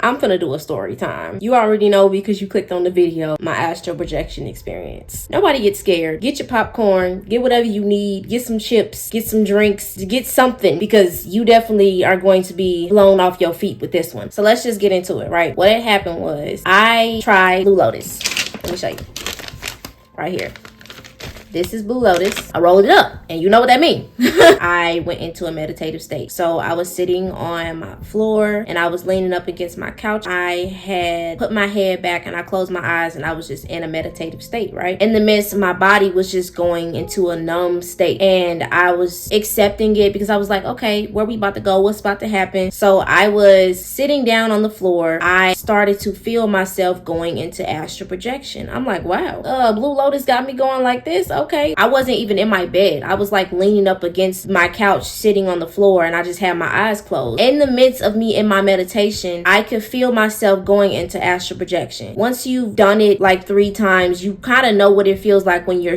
I'm finna do a story time. You already know because you clicked on the video, my astral projection experience. Nobody gets scared. Get your popcorn, get whatever you need, get some chips, get some drinks, get something, because you definitely are going to be blown off your feet with this one. So let's just get into it, right? What had happened was I tried Blue Lotus. Let me show you. Right here. This is Blue Lotus. I rolled it up, and you know what that means. I went into a meditative state. So I was sitting on my floor, and I was leaning up against my couch. I had put my head back, and I closed my eyes, and I was just in a meditative state, right? In the midst, my body was just going into a numb state, and I was accepting it because I was like, okay, where we about to go? What's about to happen? So I was sitting down on the floor. I started to feel myself going into astral projection. I'm like, wow, Blue Lotus got me going like this. Okay. I wasn't even in my bed. I was like leaning up against my couch, sitting on the floor, and I just had my eyes closed. In the midst of me in my meditation, I could feel myself going into astral projection. Once you've done it like 3 times, you kind of know what it feels like when you're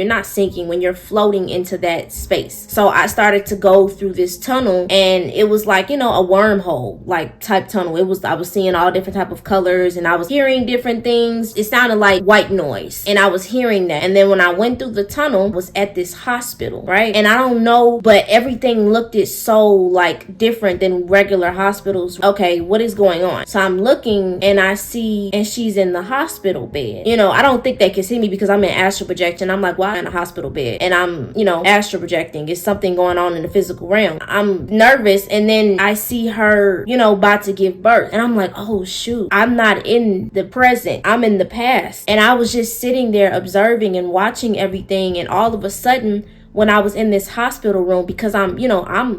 not sinking, when you're floating into that space. So I started to go through this tunnel, and it was like, you know, a wormhole like type tunnel. I was seeing all different type of colors, and I was hearing different things. It sounded like white noise, and I was hearing that. And then when I went through the tunnel, was at this hospital, right? And I don't know, but everything looked so like different than regular hospitals. Okay, what is going on? So I'm looking, and I see, and she's in the hospital bed. You know, I don't think they can see me because I'm in astral projection. I'm like, why am I in a hospital bed? And I'm, you know, astral projecting. It's something going on in the physical realm. I'm nervous, and then I see her, you know, about to give birth, and I'm like, oh shoot, I'm not in the present, I'm in the past. And I was just sitting there observing and watching everything, and all of a sudden, when I was in this hospital room, because I'm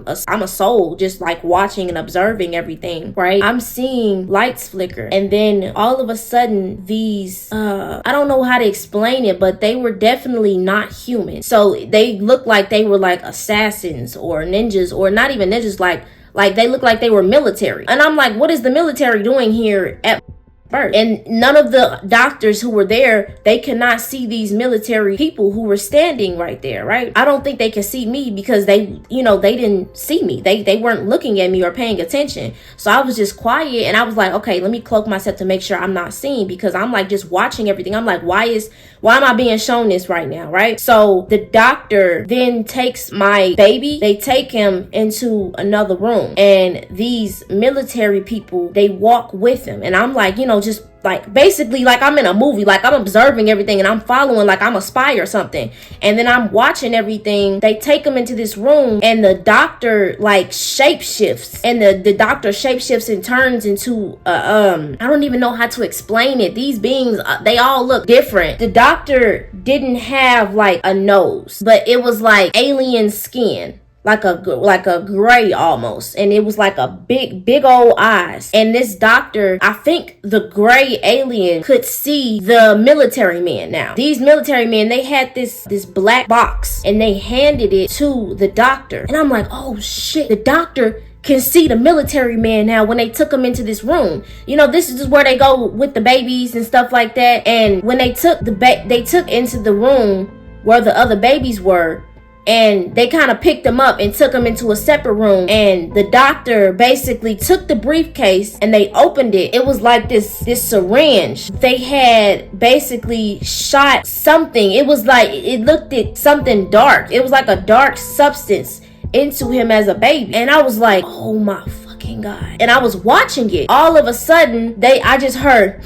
a soul just like watching and observing everything, right? I'm seeing lights flicker, and then all of a sudden these I don't know how to explain it, but they were definitely not human. So they looked like they were like assassins or ninjas, or not even ninjas, like they looked like they were military. And I'm like, what is the military doing here at birth? And none of the doctors who were there, they could not see these military people who were standing right there, right? I don't think they could see me because they didn't see me. They weren't looking at me or paying attention. So I was just quiet, and I was like, okay, let me cloak myself to make sure I'm not seen, because I'm like just watching everything. I'm like, why am I being shown this right now, right? So the doctor then takes my baby, they take him into another room, and these military people, they walk with him, and I'm like, just like basically like I'm in a movie, like I'm observing everything and I'm following like I'm a spy or something. And then I'm watching everything. They take him into this room, and the doctor like shapeshifts, and the doctor shapeshifts and turns into I don't even know how to explain it. These beings, they all look different. The doctor didn't have like a nose, but it was like alien skin, like a gray almost, and it was like a big old eyes. And this doctor, I think the gray alien could see the military men. Now these military men, they had this black box, and they handed it to the doctor, and I'm like, oh shit, the doctor can see the military man now. When they took him into this room, this is just where they go with the babies and stuff like that. And when they took they took into the room where the other babies were, and they kind of picked them up and took them into a separate room. And the doctor basically took the briefcase, and they opened it. It was like this syringe. They had basically shot something. It was like, it looked at something dark. It was like a dark substance into him as a baby. And I was like, oh my fucking God. And I was watching it. All of a sudden, I just heard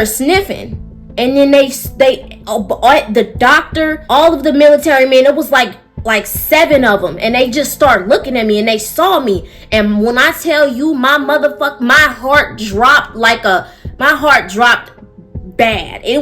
sniffing. And then the doctor, all of the military men, it was like 7 of them, and they just started looking at me, and they saw me. And when I tell you, my heart dropped bad. I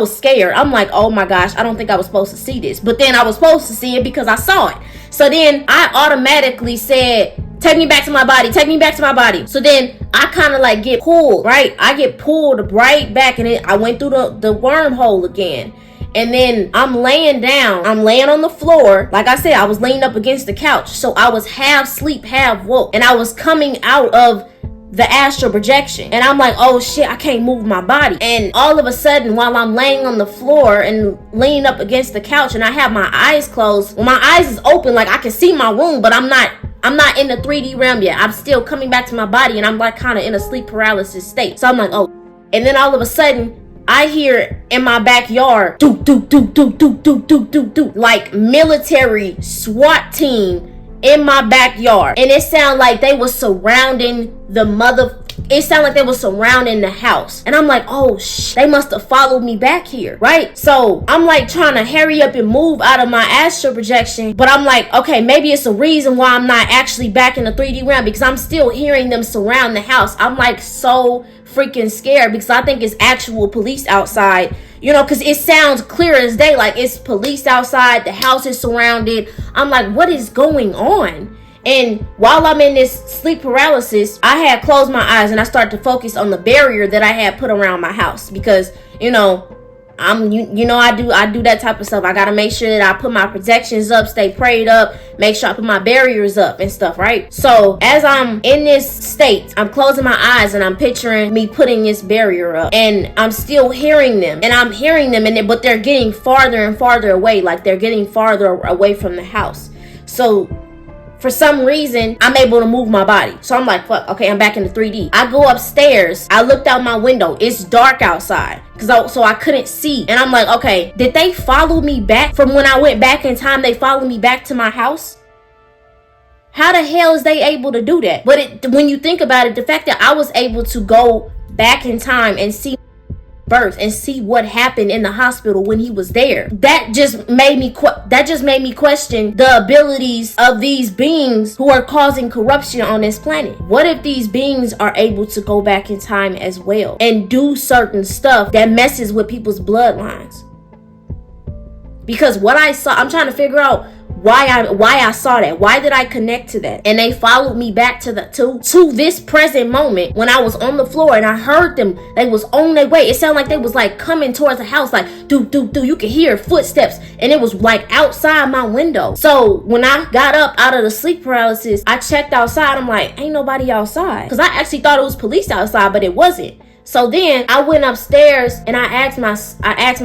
was scared. I'm like, oh my gosh, I don't think I was supposed to see this. But then I was supposed to see it because I saw it. So then I automatically said, take me back to my body, take me back to my body. So then I kind of like get pulled, right? I get pulled right back, and I went through the wormhole again. And then I'm laying down. I'm laying on the floor. Like I said, I was laying up against the couch. So I was half sleep, half woke. And I was coming out of the astral projection. And I'm like, oh shit, I can't move my body. And all of a sudden, while I'm laying on the floor and leaning up against the couch, and I have my eyes closed, well, my eyes is open, like I can see my room, but I'm not I'm not in the 3D realm yet. I'm still coming back to my body, and I'm like kind of in a sleep paralysis state. So I'm like, oh. And then all of a sudden, I hear in my backyard, do, do, do, do, do, do, do, do, do, like military SWAT team in my backyard. And it sounded like they were surrounding it sounded like they were surrounding the house. And I'm like, oh they must have followed me back here, right? So I'm like trying to hurry up and move out of my astral projection. But I'm like, okay, maybe it's a reason why I'm not actually back in the 3D realm, because I'm still hearing them surround the house. I'm like so freaking scared because I think it's actual police outside, you know, because it sounds clear as day, like it's police outside, the house is surrounded. I'm like, what is going on? And while I'm in this sleep paralysis, I had closed my eyes and I started to focus on the barrier that I had put around my house, because, you know, I do that type of stuff. I gotta make sure that I put my protections up, stay prayed up, make sure I put my barriers up and stuff, right? So as I'm in this state, I'm closing my eyes and I'm picturing me putting this barrier up, and I'm still hearing them, but they're getting farther and farther away, like they're getting farther away from the house. So for some reason, I'm able to move my body. So I'm like, fuck, okay, I'm back in the 3D. I go upstairs. I looked out my window. It's dark outside, so I couldn't see. And I'm like, okay, did they follow me back from when I went back in time? They followed me back to my house? How the hell is they able to do that? But when you think about it, the fact that I was able to go back in time and see birth and see what happened in the hospital when he was there, that just made me question the abilities of these beings who are causing corruption on this planet. What if these beings are able to go back in time as well and do certain stuff that messes with people's bloodlines? Because what I saw, I'm trying to figure out why I saw that. Why did I connect to that? And they followed me back to this present moment when I was on the floor and I heard them. They was on their way. It sounded like they was like coming towards the house, like do do do. You could hear footsteps, and it was like outside my window. So when I got up out of the sleep paralysis, I checked outside. I'm like, ain't nobody outside, because I actually thought it was police outside, but it wasn't. So then I went upstairs and I asked my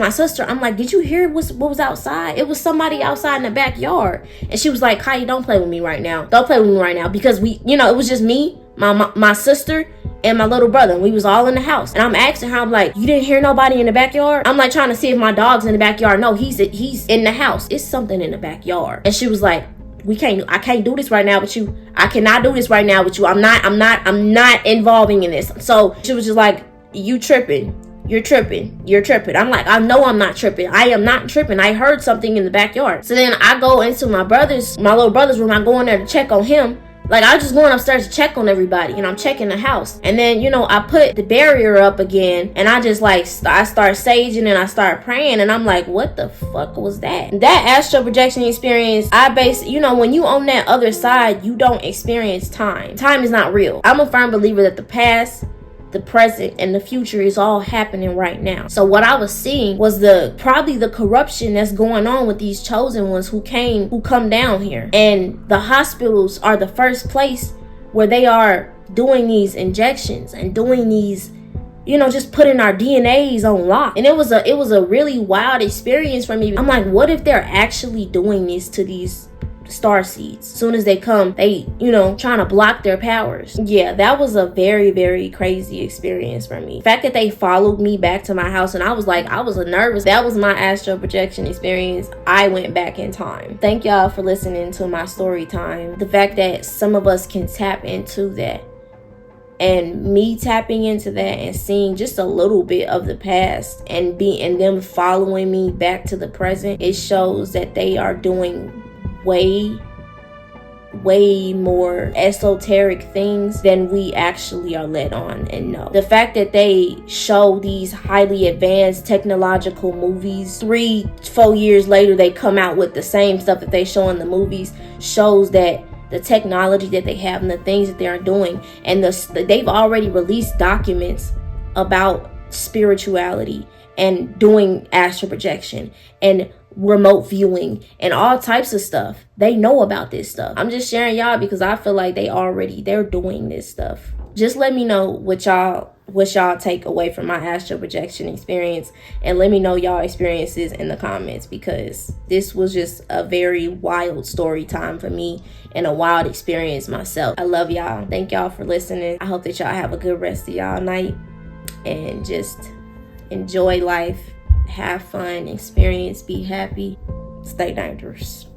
sister, I'm like, did you hear what was outside? It was somebody outside in the backyard. And she was like, Kai, don't play with me right now. Don't play with me right now. Because it was just me, my sister, and my little brother. We was all in the house. And I'm asking her, I'm like, you didn't hear nobody in the backyard? I'm like trying to see if my dog's in the backyard. No, he's in the house. It's something in the backyard. And she was like, I can't do this right now with you. I cannot do this right now with you. I'm not involving in this. So she was just like, you tripping. You're tripping. I'm like, I know I'm not tripping. I am not tripping. I heard something in the backyard. So then I go into my little brother's room. I go in there to check on him. Like, I was just going upstairs to check on everybody, and I'm checking the house. And then, I put the barrier up again, and I just I start saging and I start praying, and I'm like, what the fuck was that? That astral projection experience, when you on that other side, you don't experience time. Time is not real. I'm a firm believer that the past, the present, and the future is all happening right now. So what I was seeing was probably the corruption that's going on with these chosen ones who come down here. And the hospitals are the first place where they are doing these injections and doing these, just putting our DNAs on lock. And it was a really wild experience for me. I'm like, what if they're actually doing this to these star seeds? As soon as they come, they trying to block their powers. Yeah, that was a very, very crazy experience for me. The fact that they followed me back to my house, and I was nervous. That was my astral projection experience. I went back in time. Thank y'all for listening to my story time. The fact that some of us can tap into that, and me tapping into that and seeing just a little bit of the past and them following me back to the present, it shows that they are doing way more esoteric things than we actually are led on and know. The fact that they show these highly advanced technological movies 3-4 years later, they come out with the same stuff that they show in the movies, shows that the technology that they have and the things that they are doing, and they've already released documents about spirituality and doing astral projection and remote viewing and all types of stuff. They know about this stuff. I'm just sharing y'all because I feel like they're doing this stuff. Just let me know what y'all what y'all take away from my astral projection experience, and let me know y'all experiences in the comments, because this was just a very wild story time for me and a wild experience myself. I love y'all. Thank y'all for listening. I hope that y'all have a good rest of y'all night and just enjoy life, have fun, experience, be happy, stay dangerous.